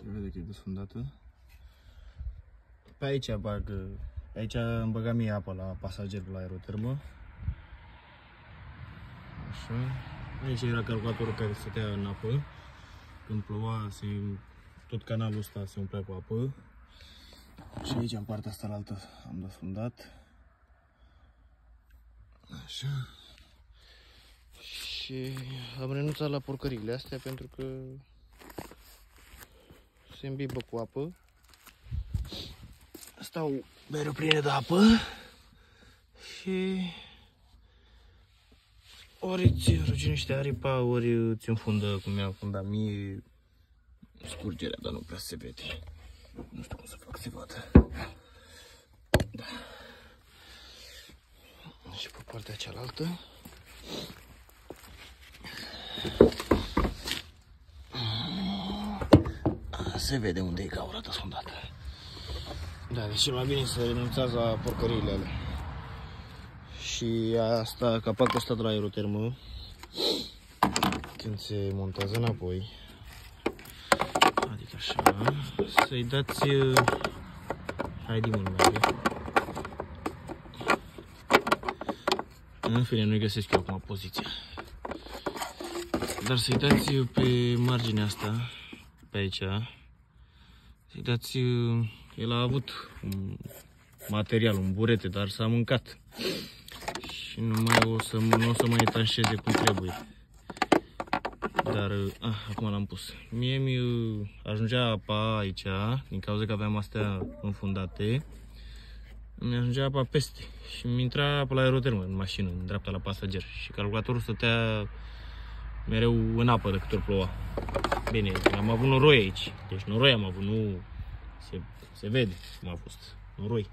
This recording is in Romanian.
Se vede că e desfundată. Pe aici aici îmi băga mie apă la pasager la aerotermă. Așa. Aici era calculatorul care stătea în apă. Când ploua, tot canalul ăsta se umplea cu apă. Și aici, în partea asta altă, am desfundat. Așa. Și am renunțat la porcările astea pentru că se îmbibă cu apă. Stau mereu pline de apă și ori îți ruginește aripa, ori îți înfundă, cum mi-a înfundat mie, scurgerea, dar nu prea se vede. Nu știu cum să fac, se vadă. Da. Și pe partea cealaltă. Se vede unde e gaura desfundată. Da, deci cel mai bine să renunțați la porcăriile alea. Și asta, capacul ăsta de la aerotermă, când se montează înapoi, adică așa, să-i dați, hai din mână, în fine, nu-i găsesc eu acum poziția, dar să-i dați pe marginea asta, pe aici, să-i dați, el a avut un material, un burete, dar s-a mâncat și nu o să mai tranșeze cum trebuie. Dar, acum l-am pus. Mie mi ajungea apa aici, din cauza că aveam astea înfundate, mi ajungea apa peste și mi intra apă la aerotermă, în mașină, în dreapta la pasager. Și calculatorul stătea mereu în apă de câte ori ploua. Bine, am avut noroi aici, deci noroi am avut, nu se vede cum a fost noroi.